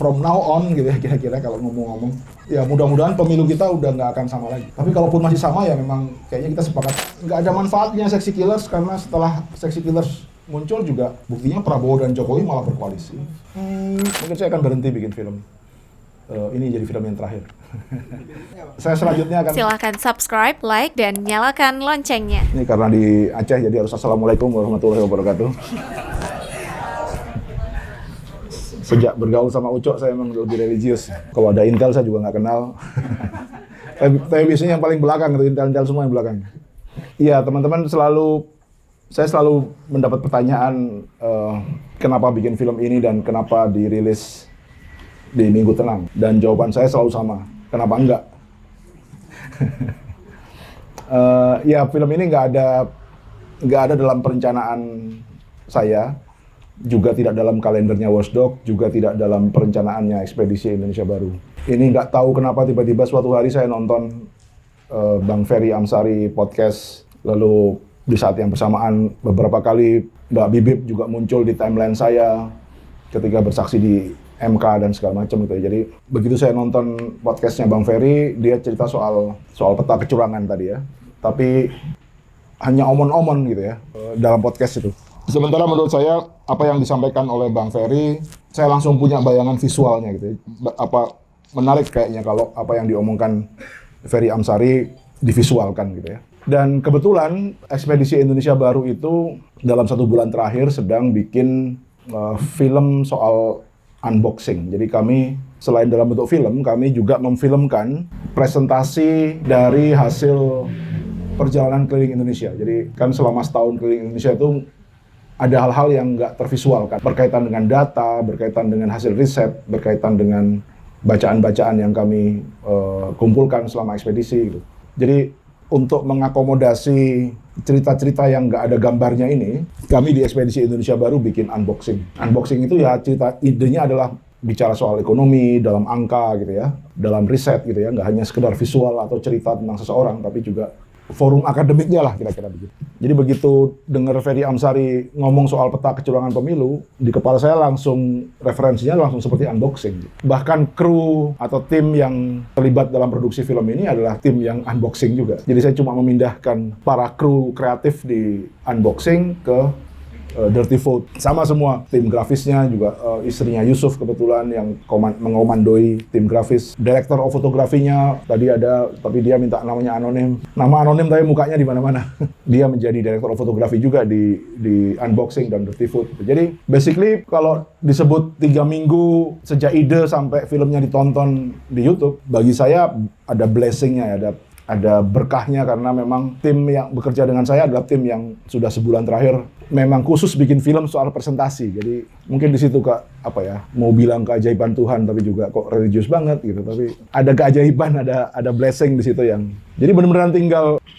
from now on gitu ya kira-kira kalau ngomong-ngomong. Ya mudah-mudahan pemilu kita udah nggak akan sama lagi. Tapi kalaupun masih sama ya memang kayaknya kita sepakat nggak ada manfaatnya Seksi Killers karena setelah Seksi Killers muncul juga buktinya Prabowo dan Jokowi malah berkoalisi. Mungkin saya akan berhenti bikin film. Ini jadi film yang terakhir. Saya selanjutnya akan... Silahkan subscribe, like, dan nyalakan loncengnya. Ini karena di Aceh jadi harus Assalamualaikum warahmatullahi wabarakatuh. Sejak bergaul sama Ucok saya memang lebih religius. Kalau ada Intel saya juga nggak kenal. Tapi biasanya yang paling belakang itu Intel semua yang belakang. Iya teman-teman saya selalu mendapat pertanyaan kenapa bikin film ini dan kenapa dirilis di Minggu Tenang, dan jawaban saya selalu sama, kenapa enggak? Ya film ini nggak ada dalam perencanaan saya, juga tidak dalam kalendernya Watchdog, juga tidak dalam perencanaannya Ekspedisi Indonesia Baru. Ini nggak tahu kenapa tiba-tiba suatu hari saya nonton Bang Ferry Amsari podcast, lalu di saat yang bersamaan beberapa kali Mbak Bibip juga muncul di timeline saya ketika bersaksi di MK dan segala macam gitu ya. Jadi begitu saya nonton podcastnya Bang Ferry, dia cerita soal peta kecurangan tadi ya. Tapi hanya omon-omon gitu ya dalam podcast itu. Sementara menurut saya apa yang disampaikan oleh Bang Ferry, saya langsung punya bayangan visualnya gitu ya. Menarik kayaknya kalau apa yang diomongkan Ferry Amsari divisualkan gitu ya. Dan kebetulan Ekspedisi Indonesia Baru itu dalam 1 bulan terakhir sedang bikin film soal unboxing. Jadi kami selain dalam bentuk film, kami juga memfilmkan presentasi dari hasil perjalanan keliling Indonesia. Jadi kan selama setahun keliling Indonesia itu ada hal-hal yang nggak tervisualkan, berkaitan dengan data, berkaitan dengan hasil riset, berkaitan dengan bacaan-bacaan yang kami kumpulkan selama ekspedisi gitu. Jadi untuk mengakomodasi cerita-cerita yang nggak ada gambarnya ini, kami di Ekspedisi Indonesia Baru bikin unboxing. Unboxing itu ya cerita, idenya adalah bicara soal ekonomi, dalam angka gitu ya, dalam riset gitu ya, nggak hanya sekedar visual atau cerita tentang seseorang, tapi juga forum akademiknya lah kira-kira begitu. Jadi begitu dengar Ferry Amsari ngomong soal peta kecurangan pemilu, di kepala saya langsung referensinya langsung seperti unboxing. Bahkan kru atau tim yang terlibat dalam produksi film ini adalah tim yang unboxing juga. Jadi saya cuma memindahkan para kru kreatif di unboxing ke Dirty Vote. Sama semua, tim grafisnya juga istrinya Yusuf kebetulan yang mengomandoi tim grafis. Director of fotografinya tadi ada, tapi dia minta namanya anonim. Nama anonim tapi mukanya di mana-mana. Dia menjadi director of fotografi juga di unboxing dan Dirty Vote. Jadi basically kalau disebut 3 minggu sejak ide sampai filmnya ditonton di YouTube, bagi saya ada blessing-nya, ada berkahnya karena memang tim yang bekerja dengan saya adalah tim yang sudah sebulan terakhir memang khusus bikin film soal presentasi. Jadi mungkin di situ Kak, mau bilang keajaiban Tuhan tapi juga kok religius banget gitu. Tapi ada keajaiban, ada blessing di situ yang. Jadi benar-benar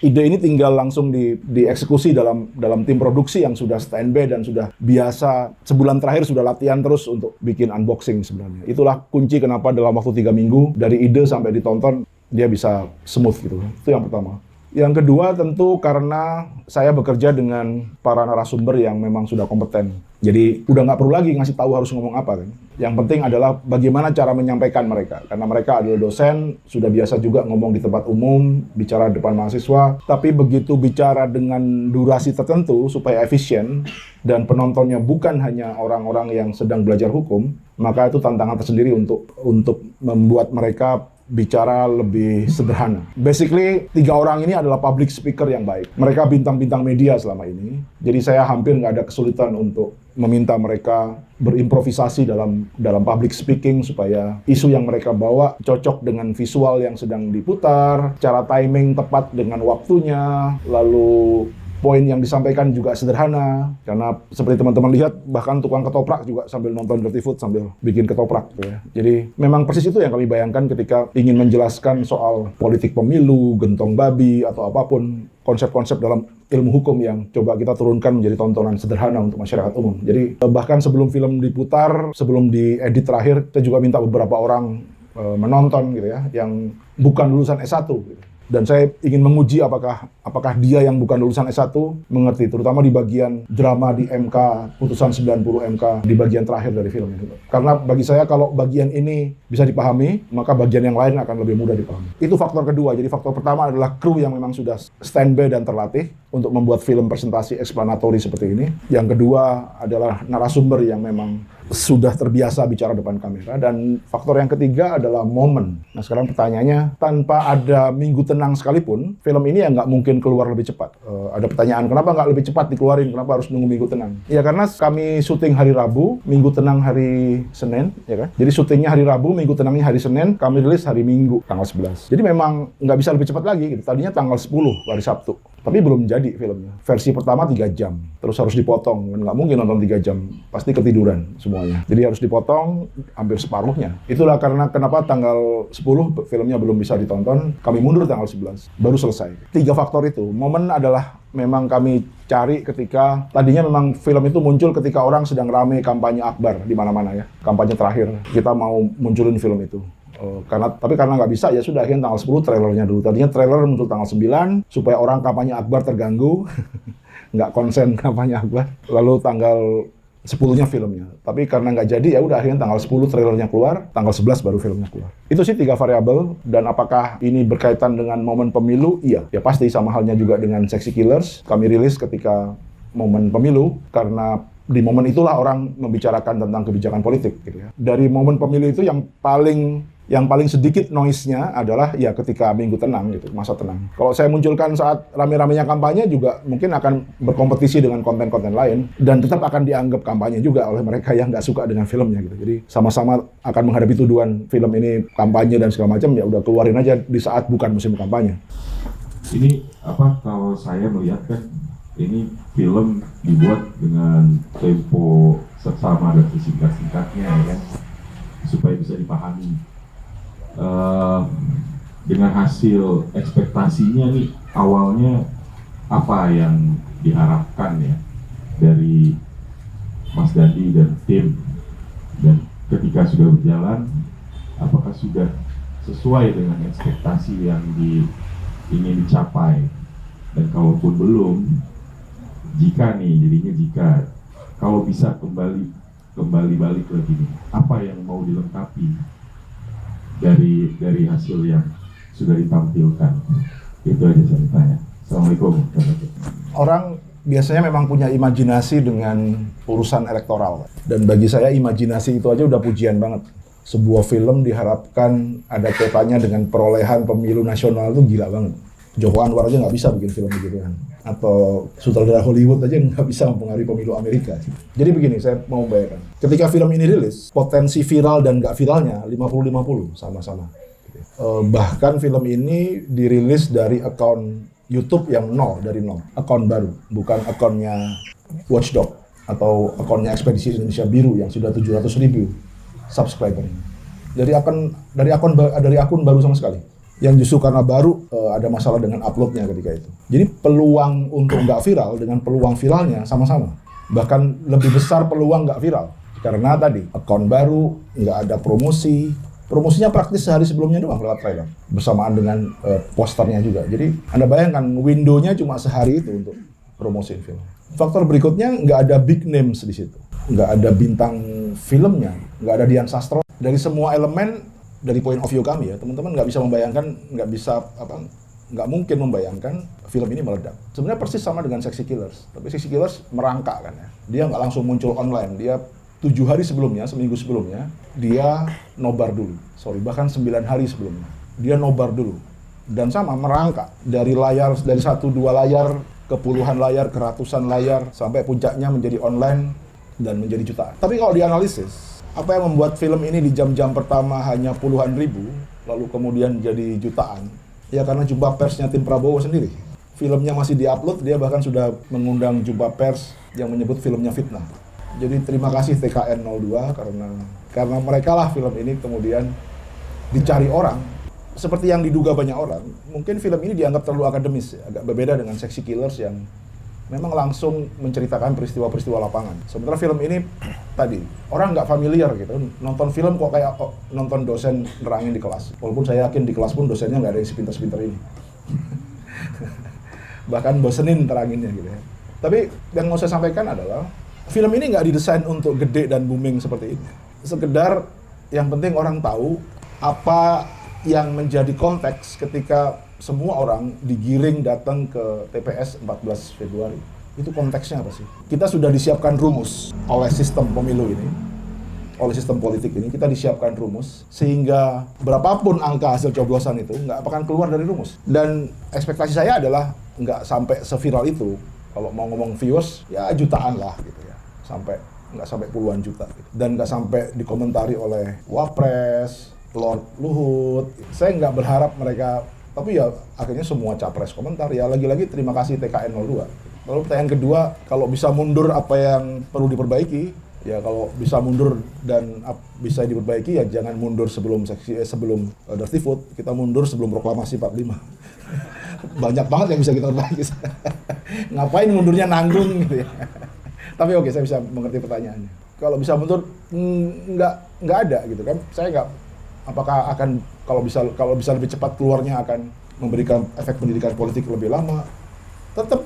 ide ini tinggal langsung dieksekusi dalam tim produksi yang sudah standby dan sudah biasa sebulan terakhir sudah latihan terus untuk bikin unboxing sebenarnya. Itulah kunci kenapa dalam waktu 3 minggu dari ide sampai ditonton dia bisa smooth gitu. Itu yang pertama. Yang kedua tentu karena saya bekerja dengan para narasumber yang memang sudah kompeten. Jadi udah nggak perlu lagi ngasih tahu harus ngomong apa kan. Yang penting adalah bagaimana cara menyampaikan mereka. Karena mereka adalah dosen, sudah biasa juga ngomong di tempat umum, bicara depan mahasiswa. Tapi begitu bicara dengan durasi tertentu supaya efisien dan penontonnya bukan hanya orang-orang yang sedang belajar hukum, maka itu tantangan tersendiri untuk membuat mereka bicara lebih sederhana. Basically, 3 orang ini adalah public speaker yang baik. Mereka bintang-bintang media selama ini. Jadi saya hampir nggak ada kesulitan untuk meminta mereka berimprovisasi dalam public speaking supaya isu yang mereka bawa cocok dengan visual yang sedang diputar, cara timing tepat dengan waktunya, lalu poin yang disampaikan juga sederhana, karena seperti teman-teman lihat, bahkan tukang ketoprak juga sambil nonton Dirty Food sambil bikin ketoprak gitu ya. Jadi memang persis itu yang kami bayangkan ketika ingin menjelaskan soal politik pemilu, gentong babi, atau apapun konsep-konsep dalam ilmu hukum yang coba kita turunkan menjadi tontonan sederhana untuk masyarakat umum. Jadi bahkan sebelum film diputar, sebelum diedit terakhir, saya juga minta beberapa orang menonton gitu ya, yang bukan lulusan S1 gitu. Dan saya ingin menguji apakah dia yang bukan lulusan S1 mengerti, terutama di bagian drama di MK, putusan 90 MK, di bagian terakhir dari film ini. Karena bagi saya kalau bagian ini bisa dipahami, maka bagian yang lain akan lebih mudah dipahami. Itu faktor kedua. Jadi faktor pertama adalah kru yang memang sudah standby dan terlatih untuk membuat film presentasi eksplanatori seperti ini. Yang kedua adalah narasumber yang memang sudah terbiasa bicara depan kamera. Dan faktor yang ketiga adalah momen. Nah sekarang pertanyaannya, tanpa ada minggu tenang sekalipun, film ini ya nggak mungkin keluar lebih cepat. Ada pertanyaan, kenapa nggak lebih cepat dikeluarin? Kenapa harus nunggu minggu tenang? Ya karena kami syuting hari Rabu, minggu tenang hari Senin, ya kan? Jadi syutingnya hari Rabu, minggu tenangnya hari Senin, kami rilis hari Minggu, tanggal 11. Jadi memang nggak bisa lebih cepat lagi. Gitu. Tadinya tanggal 10, hari Sabtu. Tapi belum jadi filmnya. Versi pertama 3 jam. Terus harus dipotong. Nggak mungkin nonton 3 jam. Pasti ketiduran semuanya. Jadi harus dipotong hampir separuhnya. Itulah karena kenapa tanggal 10 filmnya belum bisa ditonton. Kami mundur tanggal 11. Baru selesai. 3 faktor itu. Momen adalah memang kami cari ketika tadinya memang film itu muncul ketika orang sedang rame kampanye Akbar di mana-mana ya. Kampanye terakhir. Kita mau munculin film itu. Tapi karena nggak bisa, ya sudah akhirnya tanggal 10 trailernya dulu. Tadinya trailer muncul tanggal 9, supaya orang kampanye Akbar terganggu, nggak konsen kampanye Akbar. Lalu tanggal 10-nya filmnya. Tapi karena nggak jadi, ya udah akhirnya tanggal 10 trailernya keluar, tanggal 11 baru filmnya keluar. Itu sih 3 variabel, dan apakah ini berkaitan dengan momen pemilu? Iya. Ya pasti, sama halnya juga dengan Sexy Killers. Kami rilis ketika momen pemilu, karena di momen itulah orang membicarakan tentang kebijakan politik. Gitu ya. Dari momen pemilu itu yang paling sedikit noise-nya adalah ya ketika minggu tenang gitu, masa tenang. Kalau saya munculkan saat rame-ramenya kampanye juga mungkin akan berkompetisi dengan konten-konten lain dan tetap akan dianggap kampanye juga oleh mereka yang nggak suka dengan filmnya gitu. Jadi sama-sama akan menghadapi tuduhan film ini kampanye dan segala macam, ya udah keluarin aja di saat bukan musim kampanye. Ini kalau saya melihat kan ini film dibuat dengan tempo seksama dan sesingkat-singkatnya ya kan, supaya bisa dipahami. Dengan hasil ekspektasinya nih awalnya apa yang diharapkan ya dari Mas Dandi dan tim, dan ketika sudah berjalan apakah sudah sesuai dengan ekspektasi yang ingin dicapai, dan kalaupun belum, jika kalau bisa kembali balik lagi nih, apa yang mau dilengkapi dari hasil yang sudah ditampilkan? Itu aja saya tanya. Assalamualaikum. Orang biasanya memang punya imajinasi dengan urusan elektoral. Dan bagi saya imajinasi itu aja udah pujian banget. Sebuah film diharapkan ada kaitannya dengan perolehan pemilu nasional itu gila banget. Joko Anwar aja nggak bisa bikin film begitu kan. Atau sutradara Hollywood aja nggak bisa mempengaruhi pemilu Amerika. Jadi begini, saya mau bayangkan. Ketika film ini rilis, potensi viral dan nggak viralnya 50-50 sama-sama. Bahkan film ini dirilis dari akun YouTube yang dari nol. Akun baru, bukan akunnya Watchdog atau akunnya Ekspedisi Indonesia Biru yang sudah 700.000 subscriber. Dari akun baru sama sekali. Yang justru karena baru ada masalah dengan uploadnya ketika itu. Jadi peluang untuk nggak viral dengan peluang viralnya sama-sama. Bahkan lebih besar peluang nggak viral. Karena tadi, akun baru, nggak ada promosi. Promosinya praktis sehari sebelumnya doang lewat trailer. Bersamaan dengan posternya juga. Jadi Anda bayangkan, window-nya cuma sehari itu untuk promosi film. Faktor berikutnya, nggak ada big names di situ. Nggak ada bintang filmnya. Nggak ada Dian Sastro. Dari semua elemen, dari point of view kami ya, teman-teman nggak mungkin membayangkan film ini meledak. Sebenarnya persis sama dengan Sexy Killers, tapi Sexy Killers merangkak kan ya. Dia nggak langsung muncul online, dia 7 hari sebelumnya, seminggu sebelumnya, dia nobar dulu. Bahkan 9 hari sebelumnya, dia nobar dulu. Dan sama, merangkak. Dari 1-2 layar, ke puluhan layar, ke ratusan layar, sampai puncaknya menjadi online dan menjadi jutaan. Tapi kalau dianalisis, apa yang membuat film ini di jam-jam pertama hanya puluhan ribu, lalu kemudian jadi jutaan? Ya karena jumpa persnya tim Prabowo sendiri. Filmnya masih diupload, dia bahkan sudah mengundang jumpa pers yang menyebut filmnya fitnah. Jadi terima kasih TKN 02 karena mereka lah film ini kemudian dicari orang. Seperti yang diduga banyak orang, mungkin film ini dianggap terlalu akademis, ya. Agak berbeda dengan Sexy Killers yang memang langsung menceritakan peristiwa-peristiwa lapangan. Sementara film ini tadi, orang nggak familiar gitu, nonton film kok kayak nonton dosen nerangin di kelas. Walaupun saya yakin di kelas pun dosennya nggak ada yang sepintar-sepintar ini. bahkan bosenin teranginnya gitu ya. Tapi yang mau saya sampaikan adalah film ini nggak didesain untuk gede dan booming seperti ini. Sekedar yang penting orang tahu apa yang menjadi konteks ketika semua orang digiring datang ke TPS 14 Februari. Itu konteksnya apa sih? Kita sudah disiapkan rumus oleh sistem pemilu ini, oleh sistem politik ini, kita disiapkan rumus sehingga berapapun angka hasil coblosan itu nggak akan keluar dari rumus. Dan ekspektasi saya adalah nggak sampai seviral itu. Kalau mau ngomong viewers, ya jutaan lah gitu ya. Nggak sampai puluhan juta. Gitu. Dan nggak sampai dikomentari oleh Wapres, Lord Luhut. Saya nggak berharap mereka, tapi ya akhirnya semua capres komentar. Ya lagi-lagi terima kasih TKN 02. Lalu pertanyaan kedua, kalau bisa mundur apa yang perlu diperbaiki? Ya kalau bisa mundur dan bisa diperbaiki ya jangan mundur sebelum Dirty Food, kita mundur sebelum proklamasi 45. Banyak banget yang bisa kita perbaiki. Ngapain mundurnya nanggung gitu ya. Tapi oke, saya bisa mengerti pertanyaannya. Kalau bisa mundur nggak ada gitu kan. Saya nggak, apakah akan kalau bisa lebih cepat keluarnya akan memberikan efek pendidikan politik lebih lama? Tetap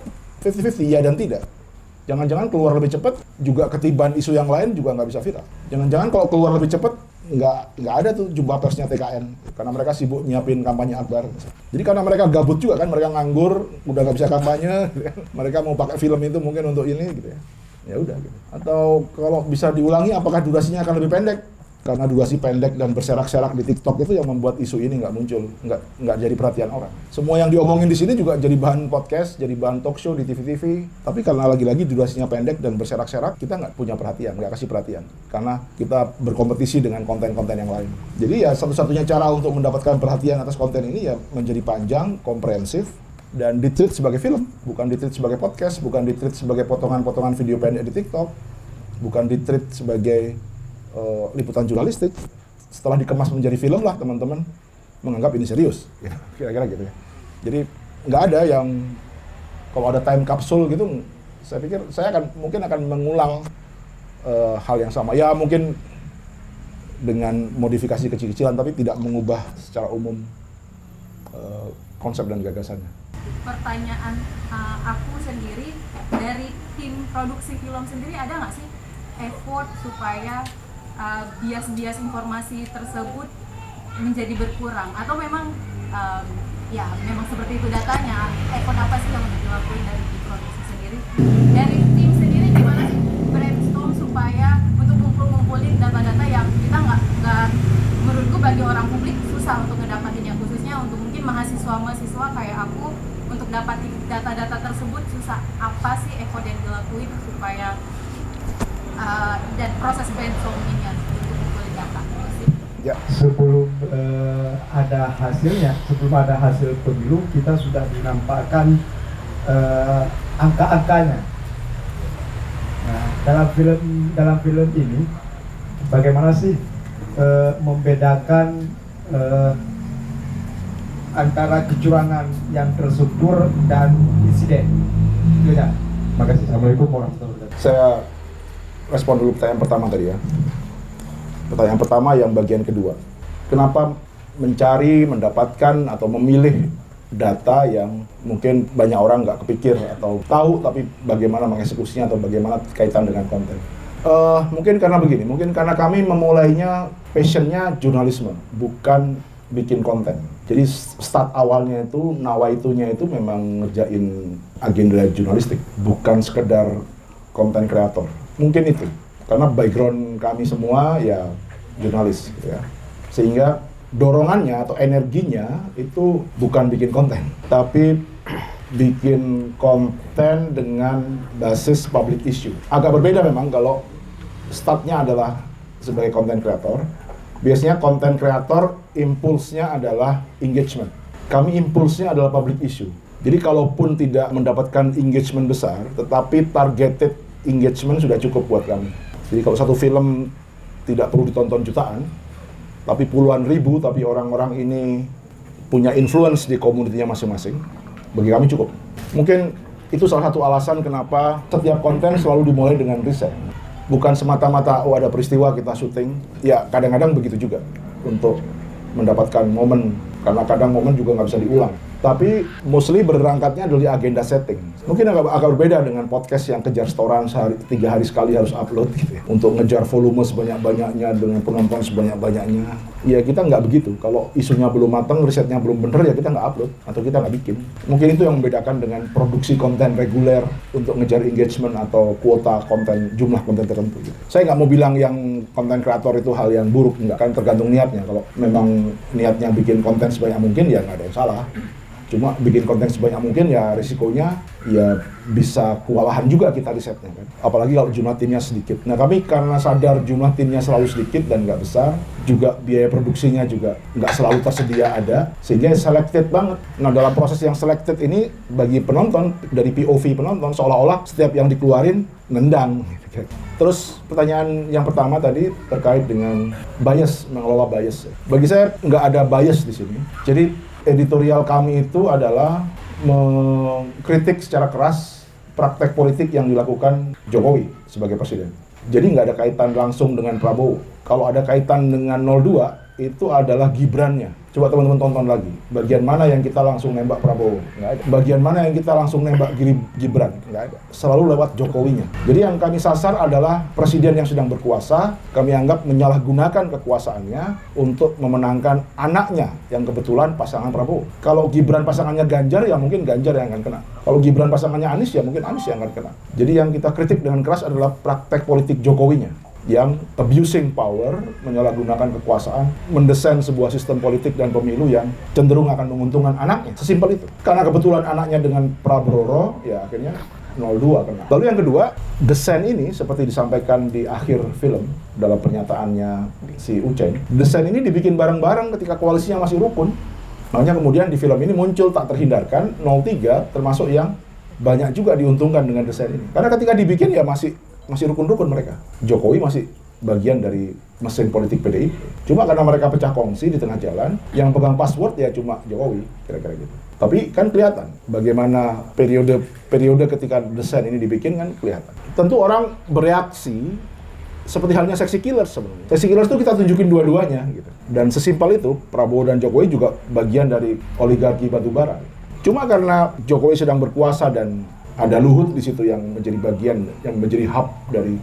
50-50 ya dan tidak. Jangan-jangan keluar lebih cepat juga ketiban isu yang lain juga nggak bisa viral. Jangan-jangan kalau keluar lebih cepat nggak ada tuh jumpa persnya TKN karena mereka sibuk nyiapin kampanye akbar. Jadi karena mereka gabut juga kan, mereka nganggur, udah nggak bisa kampanye, mereka mau pakai film itu mungkin untuk ini gitu ya. Ya udah gitu. Atau kalau bisa diulangi, apakah durasinya akan lebih pendek? Karena durasi pendek dan berserak-serak di TikTok itu yang membuat isu ini nggak muncul, nggak jadi perhatian orang. Semua yang diomongin di sini juga jadi bahan podcast, jadi bahan talk show di TV-TV. Tapi karena lagi-lagi durasinya pendek dan berserak-serak, kita nggak punya perhatian, nggak kasih perhatian. Karena kita berkompetisi dengan konten-konten yang lain. Jadi ya satu-satunya cara untuk mendapatkan perhatian atas konten ini ya menjadi panjang, komprehensif, dan ditreat sebagai film, bukan ditreat sebagai podcast, bukan ditreat sebagai potongan-potongan video pendek di TikTok, bukan ditreat sebagai liputan jurnalistik. Setelah dikemas menjadi film lah teman-teman menganggap ini serius, kira-kira gitu ya. Jadi nggak ada yang kalau ada time capsule gitu, saya pikir saya mungkin akan mengulang hal yang sama. Ya mungkin dengan modifikasi kecil-kecilan, tapi tidak mengubah secara umum konsep dan gagasannya. Pertanyaan aku sendiri, dari tim produksi film sendiri ada nggak sih effort supaya bias-bias informasi tersebut menjadi berkurang, atau memang ya memang seperti itu datanya? Effort apa sih yang dilakukan dari tim produksi sendiri? Dari tim sendiri gimana sih brainstorm supaya untuk ngumpulin data-data yang kita nggak menurutku bagi orang publik susah untuk ngedapatinnya, khususnya untuk mungkin mahasiswa kayak aku untuk dapatin data-data tersebut susah. Apa sih effort yang dilakuin supaya dan proses brainstormingnya untuk mengumpulkan data? Ya. Sebelum ada hasil pemilu, kita sudah dinampakkan angka-angkanya. Nah, dalam film ini bagaimana sih membedakan antara kecurangan yang terstruktur dan insiden? Itu ya. Makasih. Assalamualaikum warahmatullahi wabarakatuh. Saya respon dulu pertanyaan pertama tadi ya. Pertanyaan pertama yang bagian kedua. Kenapa mencari, mendapatkan, atau memilih data yang mungkin banyak orang nggak kepikir atau tahu, tapi bagaimana mengeksekusinya atau bagaimana kaitan dengan konten. Mungkin karena begini, mungkin karena kami memulainya passionnya jurnalisme, bukan bikin konten. Jadi start awalnya itu, nawaitunya itu memang ngerjain agenda jurnalistik, bukan sekedar konten kreator. Mungkin itu, karena background kami semua ya jurnalis gitu ya. Sehingga dorongannya atau energinya itu bukan bikin konten, tapi bikin konten dengan basis public issue. Agak berbeda memang kalau startnya adalah sebagai konten kreator. Biasanya konten kreator impulsnya adalah engagement. Kami impulsnya adalah public issue. Jadi kalaupun tidak mendapatkan engagement besar, tetapi targeted engagement sudah cukup buat kami. Jadi kalau satu film tidak perlu ditonton jutaan, tapi puluhan ribu, tapi orang-orang ini punya influence di komunitasnya masing-masing, bagi kami cukup. Mungkin itu salah satu alasan kenapa setiap konten selalu dimulai dengan riset. Bukan semata-mata, oh ada peristiwa kita syuting. Ya kadang-kadang begitu juga untuk mendapatkan momen, karena kadang momen juga nggak bisa diulang. Tapi mostly berangkatnya dari agenda setting. Mungkin agak berbeda dengan podcast yang kejar setoran 3 hari sekali harus upload gitu ya. Untuk ngejar volume sebanyak-banyaknya dengan penonton sebanyak-banyaknya. Ya kita nggak begitu. Kalau isunya belum matang, risetnya belum bener, ya kita nggak upload atau kita nggak bikin. Mungkin itu yang membedakan dengan produksi konten reguler untuk ngejar engagement atau kuota konten, jumlah konten tertentu. Gitu. Saya nggak mau bilang yang konten kreator itu hal yang buruk, nggak, kan tergantung niatnya. Kalau memang niatnya bikin konten sebanyak mungkin, ya nggak ada yang salah. Cuma bikin konten sebanyak mungkin ya risikonya ya bisa kewalahan juga kita risetnya kan. Apalagi kalau jumlah timnya sedikit. Nah kami karena sadar jumlah timnya selalu sedikit dan nggak besar, juga biaya produksinya juga nggak selalu tersedia ada, sehingga selected banget. Nah dalam proses yang selected ini bagi penonton, dari POV penonton, seolah-olah setiap yang dikeluarin nendang. Terus pertanyaan yang pertama tadi terkait dengan bias, mengelola bias. Bagi saya nggak ada bias di sini. Jadi editorial kami itu adalah mengkritik secara keras praktek politik yang dilakukan Jokowi sebagai presiden. Jadi nggak ada kaitan langsung dengan Prabowo. Kalau ada kaitan dengan 02, itu adalah Gibrannya. Coba teman-teman tonton lagi. Bagian mana yang kita langsung nembak Prabowo? Nggak ada. Bagian mana yang kita langsung nembak Gibran? Nggak ada. Selalu lewat Jokowinya. Jadi yang kami sasar adalah presiden yang sedang berkuasa. Kami anggap menyalahgunakan kekuasaannya untuk memenangkan anaknya yang kebetulan pasangan Prabowo. Kalau Gibran pasangannya Ganjar, ya mungkin Ganjar yang akan kena. Kalau Gibran pasangannya Anies, ya mungkin Anies yang akan kena. Jadi yang kita kritik dengan keras adalah praktek politik Jokowinya, yang abusing power, menyalahgunakan kekuasaan, mendesain sebuah sistem politik dan pemilu yang cenderung akan menguntungkan anaknya. Sesimpel itu. Karena kebetulan anaknya dengan Prabowo, ya akhirnya 02 kena. Lalu yang kedua, desain ini seperti disampaikan di akhir film dalam pernyataannya si Uceng, desain ini dibikin bareng-bareng ketika koalisinya masih rukun. Makanya kemudian di film ini muncul tak terhindarkan 03 termasuk yang banyak juga diuntungkan dengan desain ini. Karena ketika dibikin ya masih rukun-rukun mereka. Jokowi masih bagian dari mesin politik PDIP. Cuma karena mereka pecah kongsi di tengah jalan, yang pegang password ya cuma Jokowi, kira-kira gitu. Tapi kan kelihatan bagaimana periode ketika desain ini dibikin kan kelihatan. Tentu orang bereaksi seperti halnya Seksi Killers sebenarnya. Seksi Killers itu kita tunjukin dua-duanya gitu. Dan sesimpel itu, Prabowo dan Jokowi juga bagian dari oligarki batubara. Cuma karena Jokowi sedang berkuasa dan ada Luhut di situ yang menjadi bagian, yang menjadi hub dari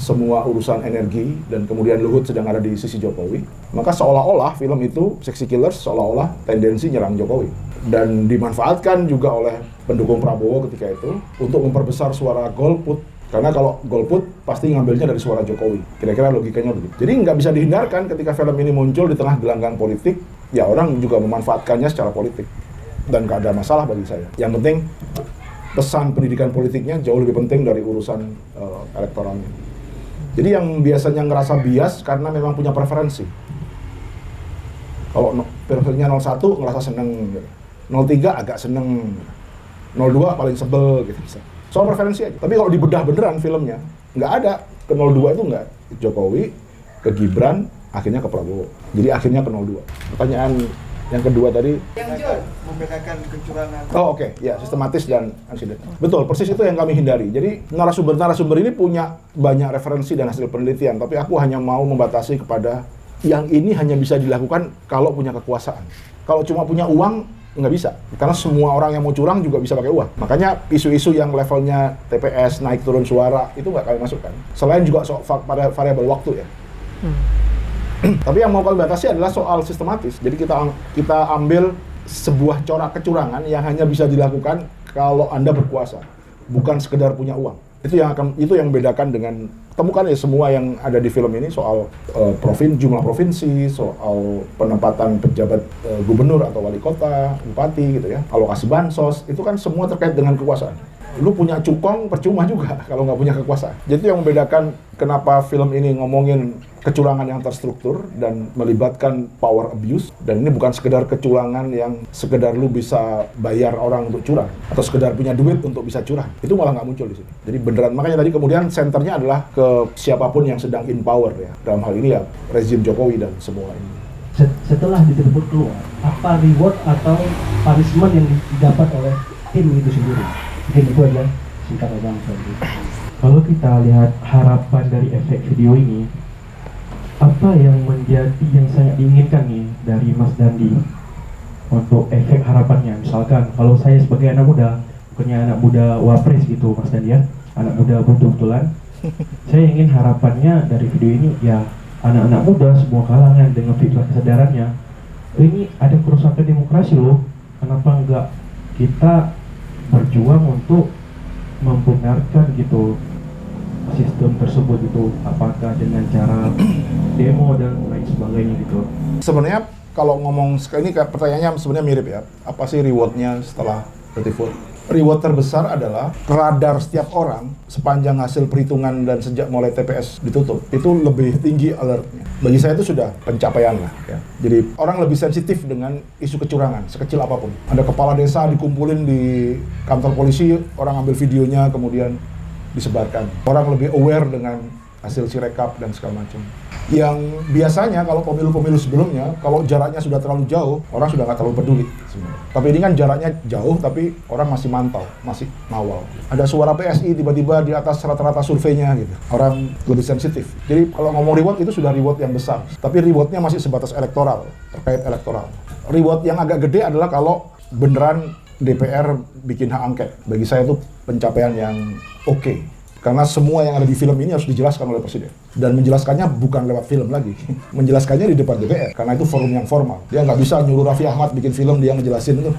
semua urusan energi, dan kemudian Luhut sedang ada di sisi Jokowi, maka seolah-olah film itu, Seksi Killers, seolah-olah tendensi nyerang Jokowi. Dan dimanfaatkan juga oleh pendukung Prabowo ketika itu untuk memperbesar suara golput. Karena kalau golput pasti ngambilnya dari suara Jokowi. Kira-kira logikanya begitu. Jadi nggak bisa dihindarkan ketika film ini muncul di tengah gelanggang politik, ya orang juga memanfaatkannya secara politik. Dan nggak ada masalah bagi saya. Yang penting pesan pendidikan politiknya jauh lebih penting dari urusan elektoralnya. Jadi yang biasanya ngerasa bias karena memang punya preferensi. Kalau preferensinya 01 ngerasa seneng, 03 agak seneng, 02 paling sebel gitu. Soal preferensi aja. Tapi kalau dibedah beneran filmnya, nggak ada. Ke 02 itu nggak. Jokowi, ke Gibran, akhirnya ke Prabowo. Jadi akhirnya ke 02. Pertanyaan yang kedua tadi, membedakan kecurangan. Oh oke. Ya, sistematis dan insidental. Betul, persis itu yang kami hindari. Jadi narasumber ini punya banyak referensi dan hasil penelitian, tapi aku hanya mau membatasi kepada yang ini hanya bisa dilakukan kalau punya kekuasaan. Kalau cuma punya uang, nggak bisa. Karena semua orang yang mau curang juga bisa pakai uang. Makanya isu-isu yang levelnya TPS, naik turun suara, itu nggak kami masukkan. Selain juga pada variabel waktu ya. Tapi yang mau kami batasi adalah soal sistematis. Jadi kita ambil sebuah corak kecurangan yang hanya bisa dilakukan kalau Anda berkuasa, bukan sekedar punya uang. Itu yang membedakan dengan temukan ya semua yang ada di film ini soal jumlah provinsi, soal penempatan pejabat gubernur atau wali kota, bupati gitu ya, alokasi bansos, itu kan semua terkait dengan kekuasaan. Lu punya cukong percuma juga kalau nggak punya kekuasaan. Jadi itu yang membedakan kenapa film ini ngomongin kecurangan yang terstruktur dan melibatkan power abuse, dan ini bukan sekedar kecurangan yang sekedar lu bisa bayar orang untuk curang atau sekedar punya duit untuk bisa curang. Itu malah nggak muncul di sini. Jadi beneran, makanya tadi kemudian senternya adalah ke siapapun yang sedang in power ya. Dalam hal ini ya rezim Jokowi dan semua ini. Setelah diterbit keluar, apa reward atau punishment yang didapat oleh tim itu sendiri? Mungkin itu aja singkat Bang Fadli. Kalau kita lihat harapan dari efek video ini, apa yang menjadi yang sangat diinginkan nih dari Mas Dandi untuk efek harapannya. Misalkan kalau saya sebagai anak muda, bukannya anak muda wapres gitu Mas Dan ya, anak muda betul-betulan, saya ingin harapannya dari video ini ya anak-anak muda semua kalangan dengan fitrah kesadarannya, ini ada kerusakan demokrasi loh, kenapa enggak kita berjuang untuk membenarkan gitu sistem tersebut gitu, apakah dengan cara demo dan lain sebagainya gitu. Sebenarnya kalau ngomong ini kayak pertanyaannya sebenarnya mirip ya. Apa sih rewardnya setelah Creative Vote? Reward terbesar adalah radar setiap orang sepanjang hasil perhitungan dan sejak mulai TPS ditutup itu lebih tinggi alertnya. Bagi saya itu sudah pencapaian lah ya. Jadi orang lebih sensitif dengan isu kecurangan sekecil apapun. Ada kepala desa dikumpulin di kantor polisi, orang ambil videonya kemudian disebarkan. Orang lebih aware dengan hasil sirekap dan segala macam. Yang biasanya kalau pemilu-pemilu sebelumnya, kalau jaraknya sudah terlalu jauh, orang sudah nggak terlalu peduli sebenarnya. Tapi ini kan jaraknya jauh, tapi orang masih mantau, masih ngawal. Ada suara PSI tiba-tiba di atas rata-rata surveinya gitu. Orang lebih sensitif. Jadi kalau ngomong reward itu sudah reward yang besar. Tapi rewardnya masih sebatas elektoral, terkait elektoral. Reward yang agak gede adalah kalau beneran DPR bikin hak angket. Bagi saya itu pencapaian yang oke. Karena semua yang ada di film ini harus dijelaskan oleh Presiden. Dan menjelaskannya bukan lewat film lagi. Menjelaskannya di depan DPR. Karena itu forum yang formal. Dia nggak bisa nyuruh Raffi Ahmad bikin film, dia ngejelasin itu.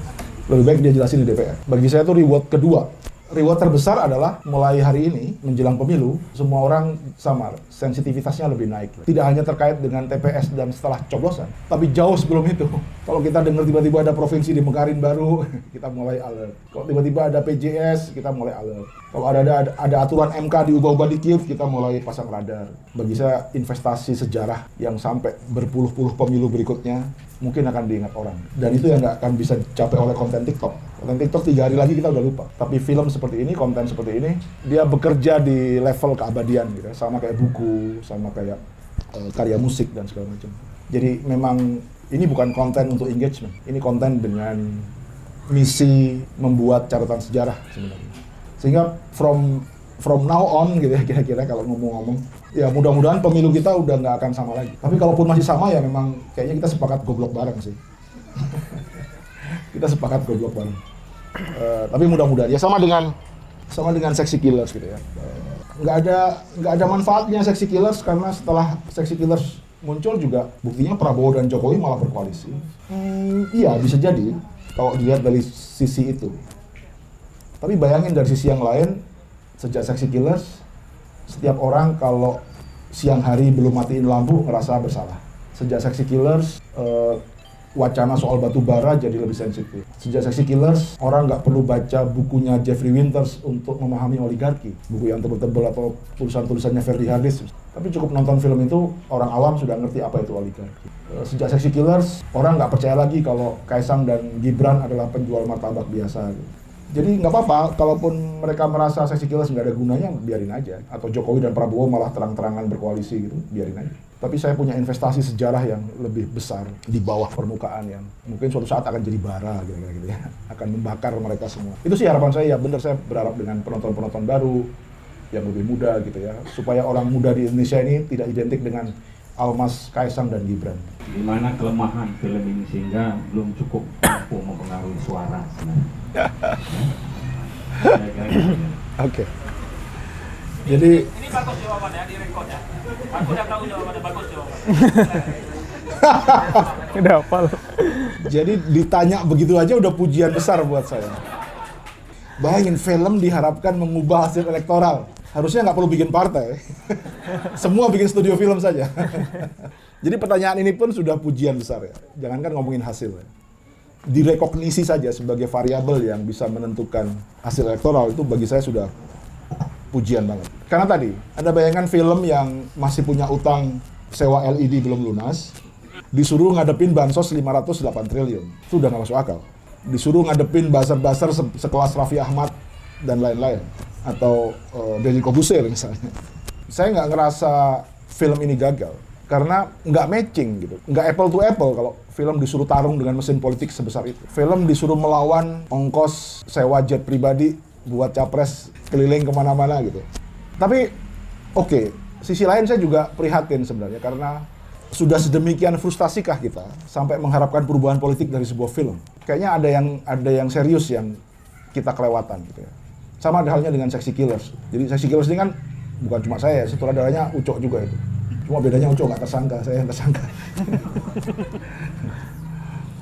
Lebih baik dia jelasin di DPR. Bagi saya itu reward kedua. Reward terbesar adalah mulai hari ini, menjelang pemilu, semua orang sama, sensitivitasnya lebih naik. Tidak hanya terkait dengan TPS dan setelah coblosan, tapi jauh sebelum itu. Kalau kita dengar tiba-tiba ada provinsi dimekarin baru, kita mulai alert. Kalau tiba-tiba ada PJS, kita mulai alert. Kalau ada aturan MK diubah-ubah dikit, kita mulai pasang radar. Bagi saya investasi sejarah yang sampai berpuluh-puluh pemilu berikutnya, mungkin akan diingat orang. Dan itu yang nggak akan bisa dicapai oleh konten TikTok. Konten TikTok 3 hari lagi kita udah lupa. Tapi film seperti ini, konten seperti ini, dia bekerja di level keabadian gitu ya. Sama kayak buku, sama kayak karya musik dan segala macam. Jadi memang ini bukan konten untuk engagement. Ini konten dengan misi membuat catatan sejarah sebenarnya. Sehingga from now on gitu ya kira-kira kalau ngomong-ngomong, ya mudah-mudahan pemilu kita udah nggak akan sama lagi. Tapi kalaupun masih sama ya memang kayaknya kita sepakat goblok bareng sih. Kita sepakat goblok bareng. Tapi mudah-mudahan ya sama dengan Sexy Killers gitu ya. Nggak ada manfaatnya Sexy Killers karena setelah Sexy Killers muncul juga buktinya Prabowo dan Jokowi malah berkoalisi. Iya bisa jadi kalau dilihat dari sisi itu. Tapi bayangin dari sisi yang lain, sejak Sexy Killers, setiap orang kalau siang hari belum matiin lampu ngerasa bersalah. Sejak Sexy Killers, wacana soal batu bara jadi lebih sensitif. Sejak Sexy Killers, orang nggak perlu baca bukunya Jeffrey Winters untuk memahami oligarki. Buku yang tebel-tebel atau tulisan-tulisannya Ferdi Hardis. Tapi cukup nonton film itu, orang awam sudah ngerti apa itu oligarki. Sejak Sexy Killers, orang nggak percaya lagi kalau Kaisang dan Gibran adalah penjual martabak biasa. Jadi nggak apa-apa, kalaupun mereka merasa Sexy Killers nggak ada gunanya, biarin aja. Atau Jokowi dan Prabowo malah terang-terangan berkoalisi gitu, biarin aja. Tapi saya punya investasi sejarah yang lebih besar di bawah permukaan yang mungkin suatu saat akan jadi bara gitu ya, akan membakar mereka semua. Itu sih harapan saya, ya benar saya berharap dengan penonton-penonton baru yang lebih muda gitu ya, supaya orang muda di Indonesia ini tidak identik dengan Almas, Kaisang, dan Gibran. Di mana kelemahan film ini sehingga belum cukup mampu mempengaruhi suara sebenarnya. Oke. Jadi ini bagus jawabannya, di record ya. Aku udah tahu jawabannya, bagus jawabannya. Udah hafal. Jadi ditanya begitu aja udah pujian besar buat saya. Bayangin film diharapkan mengubah hasil elektoral. Harusnya nggak perlu bikin partai. Semua bikin studio film saja. Jadi pertanyaan ini pun sudah pujian besar ya. Jangankan ngomongin hasil ya. Direkognisi saja sebagai variabel yang bisa menentukan hasil elektoral itu bagi saya sudah pujian banget. Karena tadi, Anda bayangkan film yang masih punya utang sewa LED belum lunas, disuruh ngadepin bansos 508 triliun. Itu udah nggak masuk akal. Disuruh ngadepin buzzer-buzzer sekelas Raffi Ahmad dan lain-lain. Atau Deddy Corbuzier misalnya. Saya nggak ngerasa film ini gagal. Karena nggak matching gitu. Nggak apple to apple kalau film disuruh tarung dengan mesin politik sebesar itu. Film disuruh melawan ongkos sewa jet pribadi buat capres keliling kemana-mana gitu. Tapi oke, sisi lain saya juga prihatin sebenarnya karena Sudah sedemikian frustrasikah kita sampai mengharapkan perubahan politik dari sebuah film? Kayaknya ada yang serius yang kita kelewatan gitu ya. Sama halnya dengan Sexy Killers. Jadi Sexy Killers ini kan bukan cuma saya, sutradaranya Ucok juga itu. Cuma bedanya Ucok nggak tersangka, saya yang tersangka.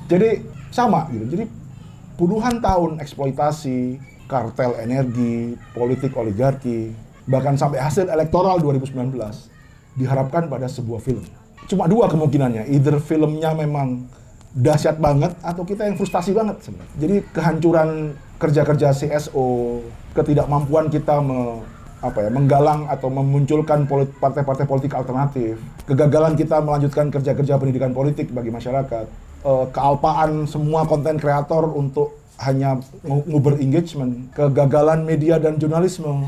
Jadi sama gitu. Jadi puluhan tahun eksploitasi, kartel energi, politik oligarki, bahkan sampai hasil elektoral 2019 diharapkan pada sebuah film. Cuma dua kemungkinannya, either filmnya memang dahsyat banget atau kita yang frustasi banget sebenarnya. Jadi kehancuran kerja-kerja CSO, ketidakmampuan kita menggalang atau memunculkan partai-partai politik alternatif, kegagalan kita melanjutkan kerja-kerja pendidikan politik bagi masyarakat, kealpaan semua konten kreator untuk hanya nguber engagement, kegagalan media dan jurnalisme,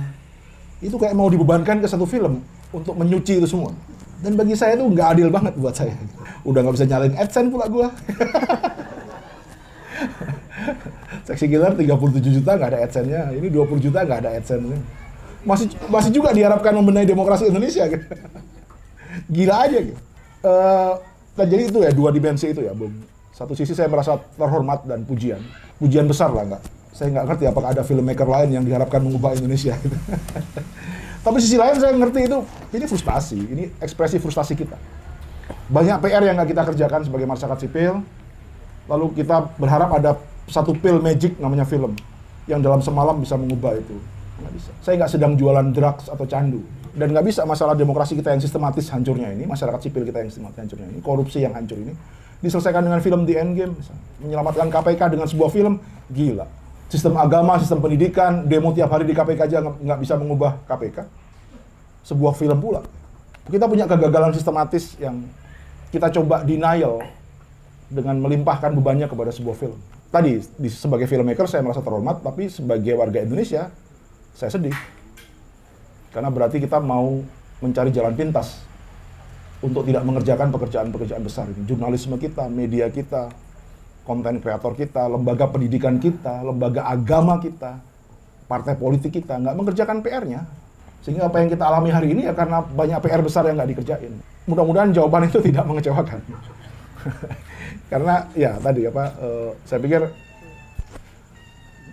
itu kayak mau dibebankan ke satu film untuk menyuci itu semua. Dan bagi saya itu nggak adil banget buat saya. Udah nggak bisa nyalain AdSense pula gua. Sexy Killer 37 juta nggak ada AdSense-nya, ini 20 juta nggak ada AdSense-nya. Masih juga diharapkan membenahi demokrasi Indonesia gitu. Gila aja gitu. Nah, jadi itu ya, dua dimensi itu ya, Bung. Satu sisi saya merasa terhormat dan pujian besar lah, nggak. Saya nggak ngerti apakah ada filmmaker lain yang diharapkan mengubah Indonesia gitu. Tapi sisi lain saya ngerti itu, ini frustasi, ini ekspresi frustasi kita. Banyak PR yang nggak kita kerjakan sebagai masyarakat sipil, lalu kita berharap ada satu pil magic namanya film, yang dalam semalam bisa mengubah itu. Nggak bisa. Saya nggak sedang jualan drugs atau candu. Dan nggak bisa masalah demokrasi kita yang sistematis hancurnya ini, masyarakat sipil kita yang sistematis hancurnya ini, korupsi yang hancur ini, diselesaikan dengan film The Endgame, misalnya. Menyelamatkan KPK dengan sebuah film, gila. Sistem agama, sistem pendidikan, demo tiap hari di KPK aja nggak bisa mengubah KPK. Sebuah film pula. Kita punya kegagalan sistematis yang kita coba denial dengan melimpahkan bebannya kepada sebuah film. Tadi, sebagai filmmaker saya merasa terhormat, tapi sebagai warga Indonesia, saya sedih. Karena berarti kita mau mencari jalan pintas untuk tidak mengerjakan pekerjaan-pekerjaan besar ini. Jurnalisme kita, media kita, konten kreator kita, lembaga pendidikan kita, lembaga agama kita, partai politik kita, nggak mengerjakan PR-nya. Sehingga apa yang kita alami hari ini ya karena banyak PR besar yang nggak dikerjain. Mudah-mudahan jawaban itu tidak mengecewakan. Karena ya tadi saya pikir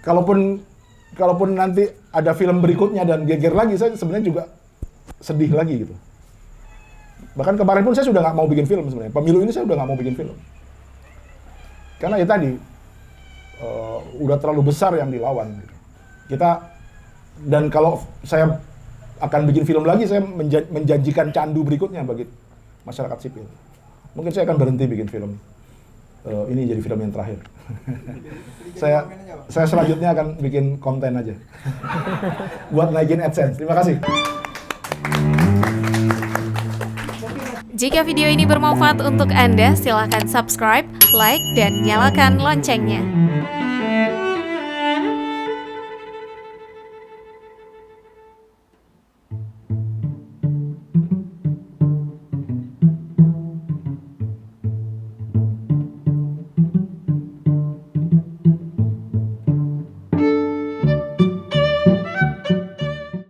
kalaupun nanti ada film berikutnya dan geger lagi, saya sebenarnya juga sedih lagi gitu. Bahkan kemarin pun saya sudah nggak mau bikin film sebenarnya. Pemilu ini saya udah nggak mau bikin film. Karena ya tadi, udah terlalu besar yang dilawan. Dan kalau saya akan bikin film lagi, saya menjanjikan candu berikutnya bagi masyarakat sipil. Mungkin saya akan berhenti bikin film. Ini jadi film yang terakhir. Saya selanjutnya akan bikin konten aja. Buat naikin AdSense. Terima kasih. Jika video ini bermanfaat untuk Anda, silakan subscribe, like, dan nyalakan loncengnya.